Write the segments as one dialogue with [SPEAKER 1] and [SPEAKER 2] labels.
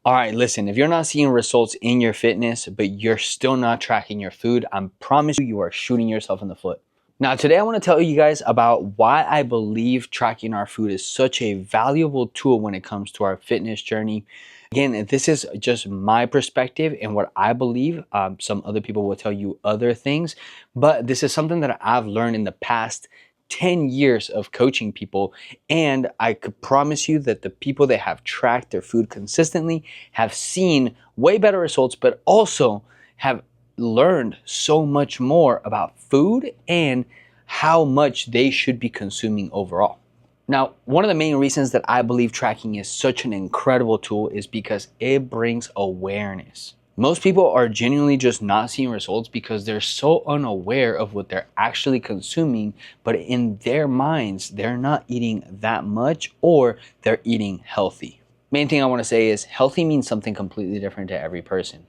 [SPEAKER 1] All right, listen, if you're not seeing results in your fitness, but you're still not tracking your food, I promise you are shooting yourself in the foot. Now, today I want to tell you guys about why I believe tracking our food is such a valuable tool when it comes to our fitness journey. Again, this is just my perspective and what I believe. Some other people will tell you other things, but this is something that I've learned in the past 10 years of coaching people. And I could promise you that the people that have tracked their food consistently have seen way better results, but also have learned so much more about food and how much they should be consuming overall. Now, one of the main reasons that I believe tracking is such an incredible tool is because it brings awareness. Most people are genuinely just not seeing results because they're so unaware of what they're actually consuming, but in their minds, they're not eating that much or they're eating healthy. Main thing I want to say is healthy means something completely different to every person.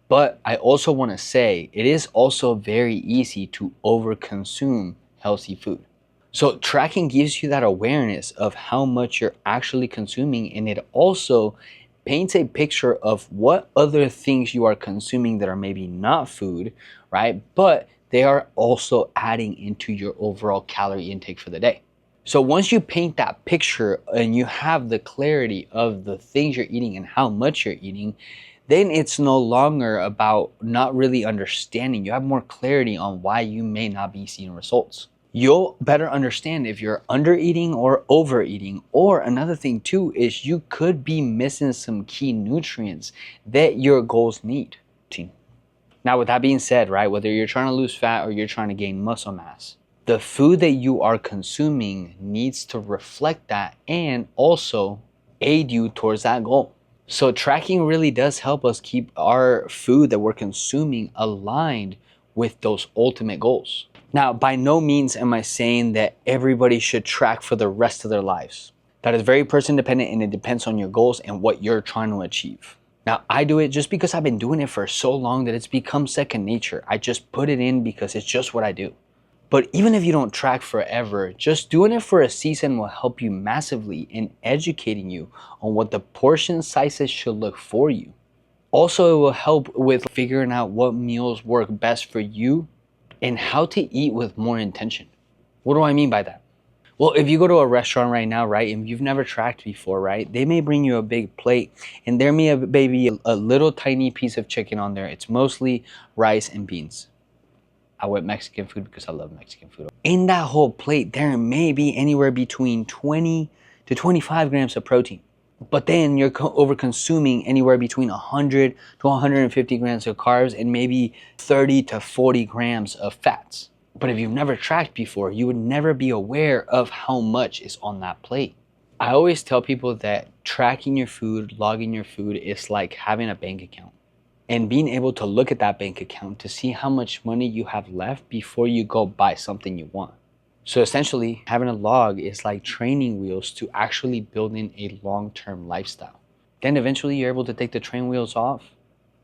[SPEAKER 1] But I also want to say it is also very easy to overconsume healthy food. So tracking gives you that awareness of how much you're actually consuming, and it also paints a picture of what other things you are consuming that are maybe not food, right? But they are also adding into your overall calorie intake for the day. So once you paint that picture and you have the clarity of the things you're eating and how much you're eating, then it's no longer about not really understanding. You have more clarity on why you may not be seeing results. You'll better understand if you're under eating or overeating. Or another thing too is you could be missing some key nutrients that your goals need. Now, with that being said, right, whether you're trying to lose fat or you're trying to gain muscle mass, the food that you are consuming needs to reflect that and also aid you towards that goal. So tracking really does help us keep our food that we're consuming aligned with those ultimate goals. Now, by no means am I saying that everybody should track for the rest of their lives. That is very person dependent and it depends on your goals and what you're trying to achieve. Now, I do it just because I've been doing it for so long that it's become second nature. I just put it in because it's just what I do. But even if you don't track forever, just doing it for a season will help you massively in educating you on what the portion sizes should look for you. Also, it will help with figuring out what meals work best for you and how to eat with more intention. What do I mean by that? Well, if you go to a restaurant right now, right, and you've never tracked before, right, they may bring you a big plate and there may be a little tiny piece of chicken on there. It's mostly rice and beans. I went Mexican food because I love Mexican food. In that whole plate, there may be anywhere between 20 to 25 grams of protein. But then you're over consuming anywhere between 100 to 150 grams of carbs and maybe 30 to 40 grams of fats. But if you've never tracked before, you would never be aware of how much is on that plate. I always tell people that tracking your food, logging your food is like having a bank account. And being able to look at that bank account to see how much money you have left before you go buy something you want. So essentially, having a log is like training wheels to actually building a long-term lifestyle. Then eventually you're able to take the train wheels off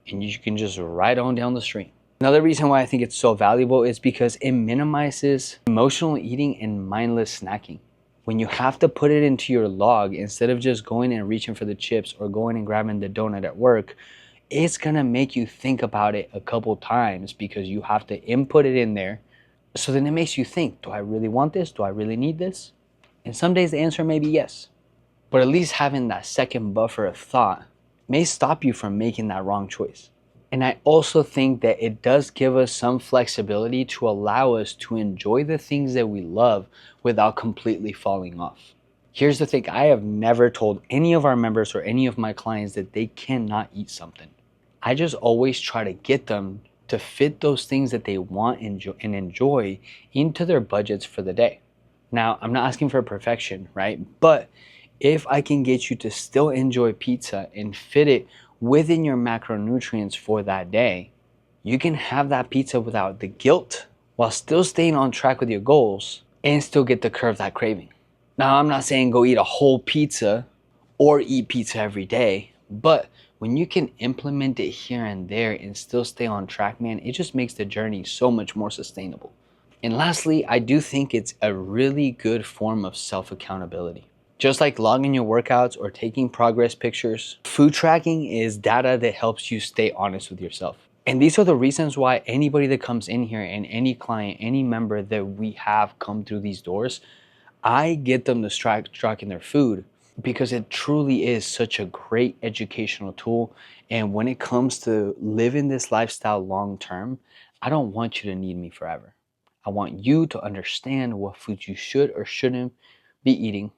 [SPEAKER 1] and you can just ride on down the street. Another reason why I think it's so valuable is because it minimizes emotional eating and mindless snacking. When you have to put it into your log, instead of just going and reaching for the chips or going and grabbing the donut at work, it's gonna make you think about it a couple times because you have to input it in there. So then it makes you think, do I really want this? Do I really need this? And some days the answer may be yes. But at least having that second buffer of thought may stop you from making that wrong choice. And I also think that it does give us some flexibility to allow us to enjoy the things that we love without completely falling off. Here's the thing, I have never told any of our members or any of my clients that they cannot eat something. I just always try to get them to fit those things that they want and enjoy into their budgets for the day. Now, I'm not asking for perfection, right? But if I can get you to still enjoy pizza and fit it within your macronutrients for that day, you can have that pizza without the guilt while still staying on track with your goals and still get to curb that craving. Now, I'm not saying go eat a whole pizza or eat pizza every day, but when you can implement it here and there and still stay on track, man, it just makes the journey so much more sustainable. And lastly, I do think it's a really good form of self-accountability. Just like logging your workouts or taking progress pictures, food tracking is data that helps you stay honest with yourself. And these are the reasons why anybody that comes in here and any client, any member that we have come through these doors, I get them to start tracking their food because it truly is such a great educational tool. And when it comes to living this lifestyle long term, I don't want you to need me forever. I want you to understand what foods you should or shouldn't be eating.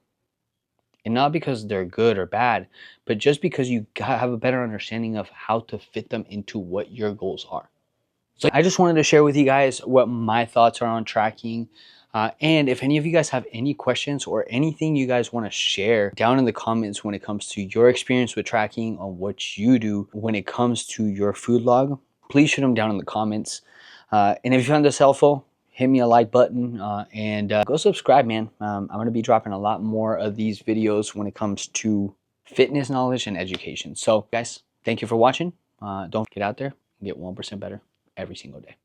[SPEAKER 1] And not because they're good or bad, but just because you have a better understanding of how to fit them into what your goals are. So I just wanted to share with you guys what my thoughts are on tracking. And if any of you guys have any questions or anything you guys want to share down in the comments when it comes to your experience with tracking or what you do when it comes to your food log, please shoot them down in the comments. And if you found this helpful, hit me a like button and go subscribe, man. I'm going to be dropping a lot more of these videos when it comes to fitness knowledge and education. So guys, thank you for watching. Don't get out there and get 1% better every single day.